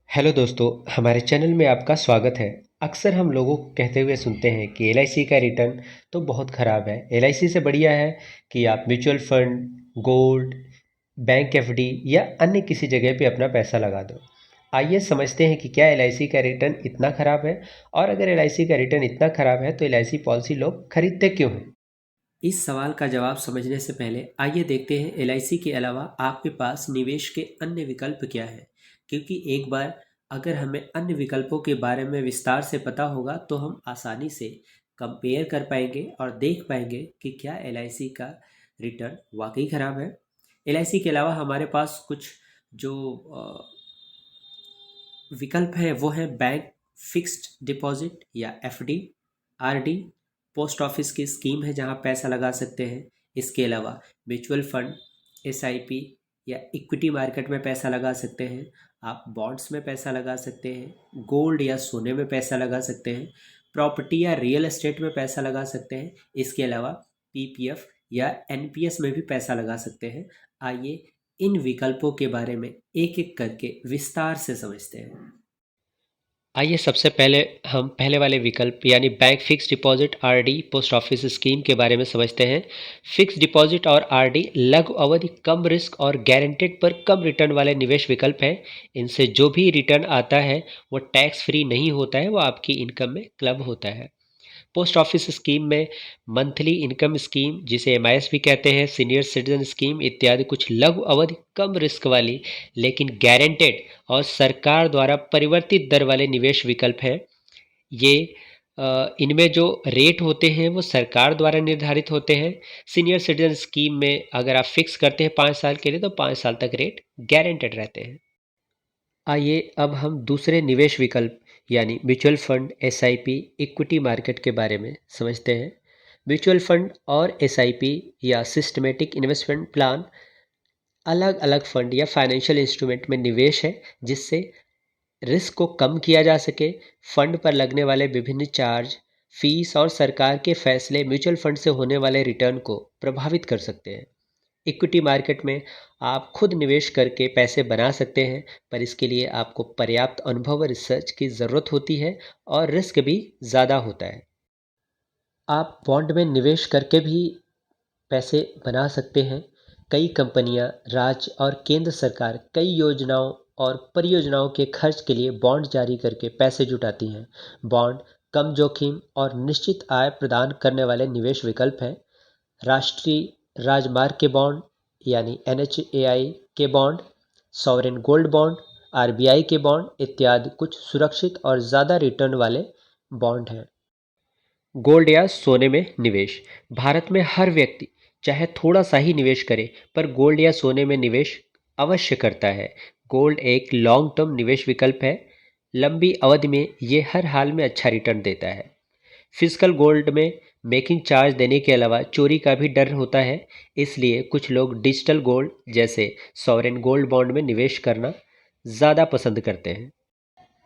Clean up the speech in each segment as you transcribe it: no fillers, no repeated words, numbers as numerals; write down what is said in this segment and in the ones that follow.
Hello दोस्तों, हमारे channel में आपका स्वागत है। अक्सर हम लोगों को कहते हुए सुनते हैं कि एलआईसी का रिटर्न तो बहुत ख़राब है। एलआईसी से बढ़िया है कि आप mutual fund, gold, bank FD या अन्य किसी जगह पे अपना पैसा लगा दो। आइए समझते हैं कि क्या एलआईसी का रिटर्न इतना ख़राब है, और अगर एलआईसी का रिटर्न इतना ख़राब है तो एलआईसी पॉलिसी लोग खरीदते क्यों हैं। इस सवाल का जवाब समझने से पहले आइए देखते हैं एलआईसी के अलावा आपके पास निवेश के अन्य विकल्प क्या हैं। क्योंकि एक बार अगर हमें अन्य विकल्पों के बारे में विस्तार से पता होगा तो हम आसानी से कंपेयर कर पाएंगे और देख पाएंगे कि क्या एलआईसी का रिटर्न वाकई ख़राब है। एलआईसी के अलावा हमारे पास कुछ जो विकल्प हैं वो हैं बैंक फिक्स्ड डिपॉजिट या एफडी, आरडी, पोस्ट ऑफिस की स्कीम है जहां पैसा लगा सकते हैं। इसके अलावा म्यूचुअल फंड, एसआईपी या इक्विटी मार्केट में पैसा लगा सकते हैं। आप बॉन्ड्स में पैसा लगा सकते हैं, गोल्ड या सोने में पैसा लगा सकते हैं, प्रॉपर्टी या रियल एस्टेट में पैसा लगा सकते हैं। इसके अलावा पीपीएफ या एनपीएस में भी पैसा लगा सकते हैं। आइए इन विकल्पों के बारे में एक एक करके विस्तार से समझते हैं। आइए सबसे पहले हम पहले वाले विकल्प यानी bank fix deposit, RD, post office scheme के बारे में समझते हैं। फिक्स डिपॉजिट और आरडी लघु अवधि, कम रिस्क और गारंटेड पर कम रिटर्न वाले निवेश विकल्प हैं। इनसे जो भी रिटर्न आता है वो टैक्स फ्री नहीं होता है, वो आपकी इनकम में क्लब होता है। पोस्ट ऑफिस स्कीम में मंथली इनकम स्कीम, जिसे एमआईएस भी कहते हैं, सीनियर सिटीजन स्कीम इत्यादि कुछ लघु अवधि, कम रिस्क वाली लेकिन गारंटेड और सरकार द्वारा परिवर्तित दर वाले निवेश विकल्प हैं। ये इनमें जो रेट होते हैं वो सरकार द्वारा निर्धारित होते हैं। सीनियर सिटीजन स्कीम में अगर आप फिक्स करते हैं 5 साल के लिए तो 5 साल तक रेट गारंटेड रहते हैं। आइए अब हम दूसरे निवेश विकल्प यानी mutual fund, SIP, equity market के बारे में समझते हैं। म्यूचुअल फंड और एसआईपी या सिस्टमेटिक इन्वेस्टमेंट प्लान अलग अलग फंड या फाइनेंशियल इंस्ट्रूमेंट में निवेश है जिससे रिस्क को कम किया जा सके। फंड पर लगने वाले विभिन्न चार्ज, फीस और सरकार के फैसले म्यूचुअल फंड से होने वाले रिटर्न को प्रभावित कर सकते हैं। इक्विटी मार्केट में आप खुद निवेश करके पैसे बना सकते हैं, पर इसके लिए आपको पर्याप्त अनुभव और रिसर्च की ज़रूरत होती है और रिस्क भी ज़्यादा होता है। आप बॉन्ड में निवेश करके भी पैसे बना सकते हैं। कई कंपनियां, राज्य और केंद्र सरकार कई योजनाओं और परियोजनाओं के खर्च के लिए बॉन्ड जारी करके पैसे जुटाती हैं। बॉन्ड कम जोखिम और निश्चित आय प्रदान करने वाले निवेश विकल्प हैं। राष्ट्रीय राजमार्ग के बॉन्ड यानी एनएचएआई के bond, sovereign gold bond, RBI के बॉन्ड इत्यादि कुछ सुरक्षित और ज़्यादा रिटर्न वाले बॉन्ड हैं। गोल्ड या सोने में निवेश। भारत में हर व्यक्ति चाहे थोड़ा सा ही निवेश करे, पर गोल्ड या सोने में निवेश अवश्य करता है। गोल्ड एक लॉन्ग टर्म निवेश विकल्प है। लंबी अवधि में ये हर हाल में अच्छा रिटर्न देता है। फिजिकल गोल्ड में मेकिंग चार्ज देने के अलावा चोरी का भी डर होता है, इसलिए कुछ लोग डिजिटल गोल्ड जैसे सॉवरेन गोल्ड बॉन्ड में निवेश करना ज़्यादा पसंद करते हैं।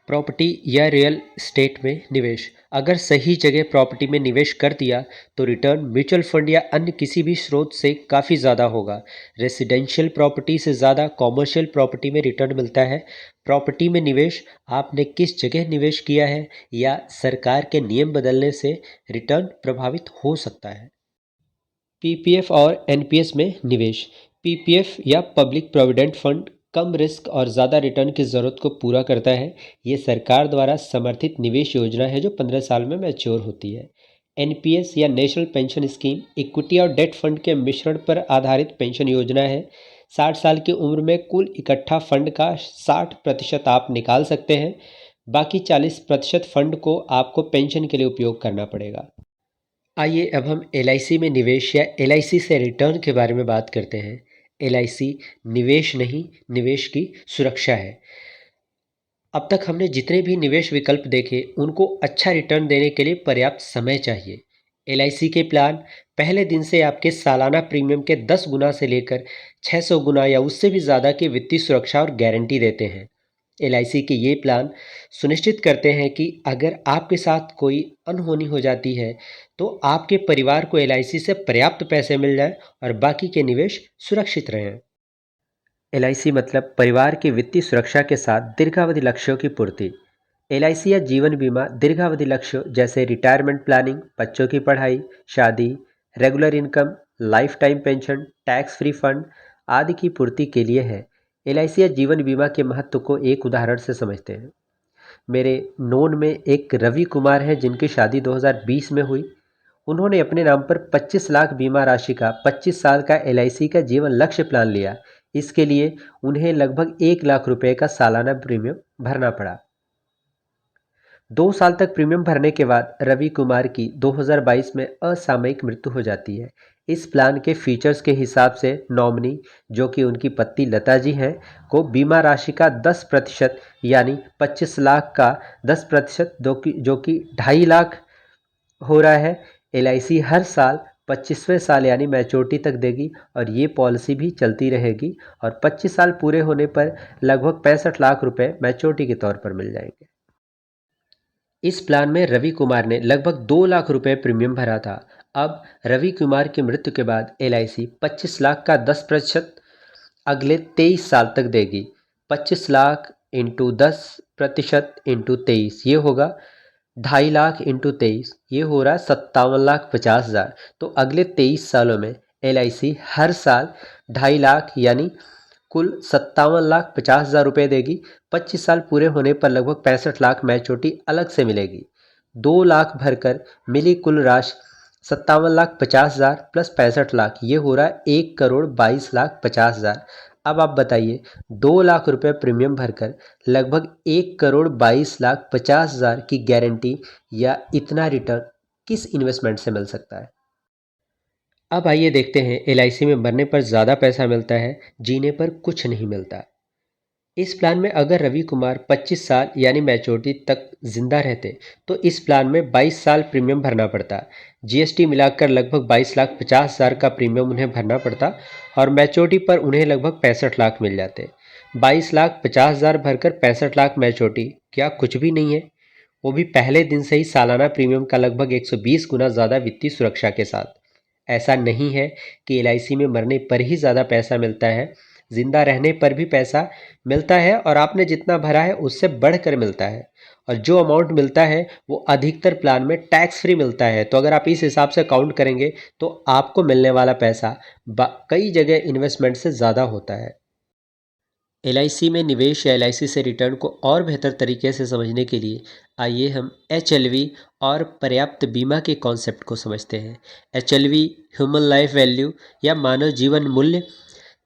प्रॉपर्टी या रियल एस्टेट में निवेश। अगर सही जगह प्रॉपर्टी में निवेश कर दिया तो रिटर्न म्यूचुअल फंड या अन्य किसी भी स्रोत से काफ़ी ज़्यादा होगा। रेसिडेंशियल प्रॉपर्टी से ज़्यादा कॉमर्शियल प्रॉपर्टी में रिटर्न मिलता है। प्रॉपर्टी में निवेश आपने किस जगह निवेश किया है या सरकार के नियम बदलने से रिटर्न प्रभावित हो सकता है। पीपीएफ और एनपीएस में निवेश। पीपीएफ या पब्लिक प्रोविडेंट फंड कम रिस्क और ज़्यादा रिटर्न की ज़रूरत को पूरा करता है। ये सरकार द्वारा समर्थित निवेश योजना है जो 15 साल में मैच्योर होती है। एनपीएस या नेशनल पेंशन स्कीम इक्विटी और डेट फंड के मिश्रण पर आधारित पेंशन योजना है। 60 साल की उम्र में कुल इकट्ठा फंड का 60% आप निकाल सकते हैं। बाकी 40% फंड को आपको पेंशन के लिए उपयोग करना पड़ेगा। आइए अब हम एलआईसी में निवेश या एलआईसी से रिटर्न के बारे में बात करते हैं। एलआईसी निवेश नहीं, निवेश की सुरक्षा है। अब तक हमने जितने भी निवेश विकल्प देखे उनको अच्छा रिटर्न देने के लिए पर्याप्त समय चाहिए। एलआईसी के प्लान पहले दिन से आपके सालाना प्रीमियम के 10 गुना से लेकर 600 गुना या उससे भी ज़्यादा की वित्तीय सुरक्षा और गारंटी देते हैं। एलआईसी के ये प्लान सुनिश्चित करते हैं कि अगर आपके साथ कोई अनहोनी हो जाती है तो आपके परिवार को एलआईसी से पर्याप्त पैसे मिल जाए और बाकी के निवेश सुरक्षित रहें। एलआईसी मतलब परिवार की वित्तीय सुरक्षा के साथ दीर्घावधि लक्ष्यों की पूर्ति। एलआईसी या जीवन बीमा दीर्घावधि लक्ष्यों जैसे रिटायरमेंट प्लानिंग, बच्चों की पढ़ाई, शादी, regular income, life time pension, tax free fund आदि की पूर्ति के लिए है। एलआईसी या जीवन बीमा के महत्व को एक उदाहरण से समझते हैं। मेरे नोन में एक रवि कुमार हैं जिनकी शादी 2020 में हुई। उन्होंने अपने नाम पर 25 लाख बीमा राशि का 25 साल का एलआईसी का जीवन लक्ष्य प्लान लिया। इसके लिए उन्हें लगभग 1 लाख रुपए का सालाना प्रीमियम भरना पड़ा। 2 साल तक प्रीमियम भरने के बाद रवि कुमार की 2022 में असामयिक मृत्यु हो जाती है। इस प्लान के फीचर्स के हिसाब से नॉमिनी, जो कि उनकी पत्नी लता जी हैं, को बीमा राशि का 10% यानी 25 लाख का 10% जो कि 2.5 लाख हो रहा है। एलआईसी हर साल 25वें साल यानी मैच्योरिटी तक देगी और ये पॉलिसी भी चलती रहेगी और 25 साल पूरे होने पर लगभग 65 लाख रुपए मैच्योरिटी के तौर पर मिल जाएंगे। इस प्लान में रवि कुमार ने लगभग 2 लाख रुपए प्रीमियम भरा था। अब रवि कुमार की मृत्यु के बाद एलआईसी 25 लाख का 10% अगले 23 साल तक देगी। 25 लाख इंटू 10% इंटू 23 ये होगा 2.5 लाख इंटू 23, ये हो रहा है 57,50,000। तो अगले 23 सालों में एलआईसी हर साल 2.5 लाख यानी कुल 57,50,000 रुपये देगी। 25 साल पूरे होने पर लगभग 65 लाख मैच्योरिटी अलग से मिलेगी। 2 लाख भरकर मिली कुल राशि 57,50,000 प्लस 65 लाख, ये हो रहा है 1,22,50,000। अब आप बताइए 2 लाख रुपए प्रीमियम भरकर लगभग 1,22,50,000 की गारंटी या इतना रिटर्न किस इन्वेस्टमेंट से मिल सकता है। अब आइए देखते हैं एलआईसी में मरने पर ज़्यादा पैसा मिलता है, जीने पर कुछ नहीं मिलता। इस प्लान में अगर रवि कुमार 25 साल यानी मैच्योरिटी तक जिंदा रहते तो इस प्लान में 22 साल प्रीमियम भरना पड़ता। जीएसटी मिलाकर लगभग 22,50,000 का प्रीमियम उन्हें भरना पड़ता और मैच्योरिटी पर उन्हें लगभग 65 लाख मिल जाते। 22,50,000 भरकर 65 लाख मैच्योरिटी क्या कुछ भी नहीं है? वो भी पहले दिन से ही सालाना प्रीमियम का लगभग 120 गुना ज़्यादा वित्तीय सुरक्षा के साथ। ऐसा नहीं है कि एलआईसी में मरने पर ही ज़्यादा पैसा मिलता है, जिंदा रहने पर भी पैसा मिलता है और आपने जितना भरा है उससे बढ़कर मिलता है। और जो अमाउंट मिलता है वो अधिकतर प्लान में टैक्स फ्री मिलता है। तो अगर आप इस हिसाब से काउंट करेंगे तो आपको मिलने वाला पैसा कई जगह इन्वेस्टमेंट से ज़्यादा होता है। एलआईसी में निवेश या एलआईसी से रिटर्न को और बेहतर तरीके से समझने के लिए आइए हम एचएलवी और पर्याप्त बीमा के कॉन्सेप्ट को समझते हैं। एचएलवी ह्यूमन लाइफ वैल्यू या मानव जीवन मूल्य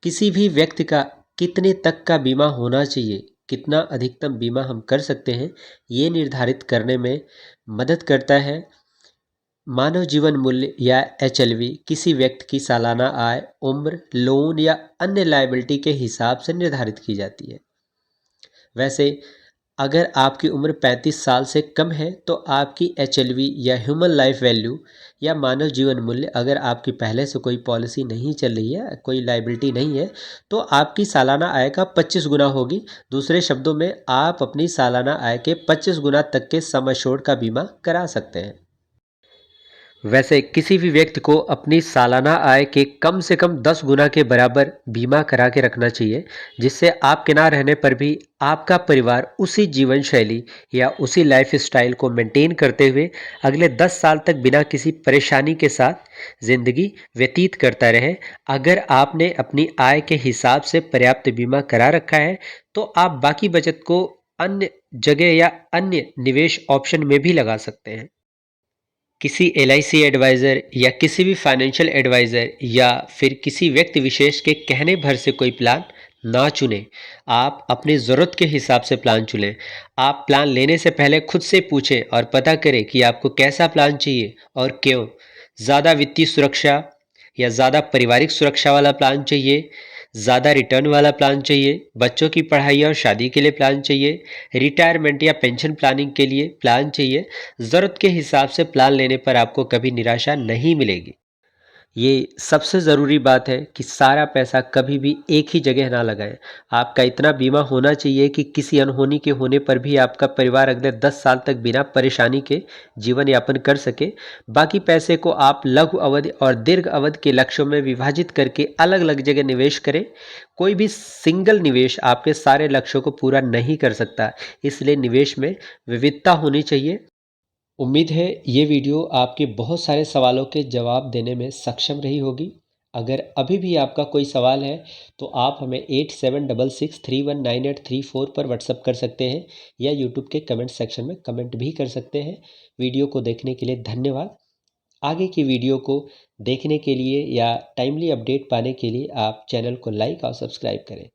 किसी भी व्यक्ति का कितने तक का बीमा होना चाहिए, कितना अधिकतम बीमा हम कर सकते हैं, ये निर्धारित करने में मदद करता है। मानव जीवन मूल्य या एचएलवी किसी व्यक्ति की सालाना आय, उम्र, लोन या अन्य लायबिलिटी के हिसाब से निर्धारित की जाती है। वैसे अगर आपकी उम्र 35 साल से कम है तो आपकी एचएलवी या ह्यूमन लाइफ वैल्यू या मानव जीवन मूल्य, अगर आपकी पहले से कोई पॉलिसी नहीं चल रही है, कोई लायबिलिटी नहीं है, तो आपकी सालाना आय का 25 गुना होगी। दूसरे शब्दों में आप अपनी सालाना आय के 25 गुना तक के सम एश्योर्ड का बीमा करा सकते हैं। वैसे किसी भी व्यक्ति को अपनी सालाना आय के कम से कम 10 गुना के बराबर बीमा करा के रखना चाहिए, जिससे आपके ना रहने पर भी आपका परिवार उसी जीवन शैली या उसी लाइफ स्टाइल को मेंटेन करते हुए अगले 10 साल तक बिना किसी परेशानी के साथ ज़िंदगी व्यतीत करता रहे। अगर आपने अपनी आय के हिसाब से पर्याप्त बीमा करा रखा है तो आप बाकी बचत को अन्य जगह या अन्य निवेश ऑप्शन में भी लगा सकते हैं। किसी एलआईसी एडवाइज़र या किसी भी फाइनेंशियल एडवाइज़र या फिर किसी व्यक्ति विशेष के कहने भर से कोई प्लान ना चुनें। आप अपनी ज़रूरत के हिसाब से प्लान चुनें। आप प्लान लेने से पहले खुद से पूछें और पता करें कि आपको कैसा प्लान चाहिए और क्यों। ज़्यादा वित्तीय सुरक्षा या ज़्यादा पारिवारिक सुरक्षा वाला प्लान चाहिए, ज़्यादा रिटर्न वाला प्लान चाहिए, बच्चों की पढ़ाई और शादी के लिए प्लान चाहिए, रिटायरमेंट या पेंशन प्लानिंग के लिए प्लान चाहिए। ज़रूरत के हिसाब से प्लान लेने पर आपको कभी निराशा नहीं मिलेगी। ये सबसे ज़रूरी बात है कि सारा पैसा कभी भी एक ही जगह ना लगाएं। आपका इतना बीमा होना चाहिए कि किसी अनहोनी के होने पर भी आपका परिवार अगले 10 साल तक बिना परेशानी के जीवन यापन कर सके। बाकी पैसे को आप लघु अवधि और दीर्घ अवधि के लक्ष्यों में विभाजित करके अलग अलग जगह निवेश करें। कोई भी सिंगल निवेश आपके सारे लक्ष्यों को पूरा नहीं कर सकता, इसलिए निवेश में विविधता होनी चाहिए। उम्मीद है ये वीडियो आपके बहुत सारे सवालों के जवाब देने में सक्षम रही होगी। अगर अभी भी आपका कोई सवाल है तो आप हमें 8766319834 पर व्हाट्सअप कर सकते हैं या यूट्यूब के कमेंट सेक्शन में कमेंट भी कर सकते हैं। वीडियो को देखने के लिए धन्यवाद। आगे की वीडियो को देखने के लिए या टाइमली अपडेट पाने के लिए आप चैनल को लाइक और सब्सक्राइब करें।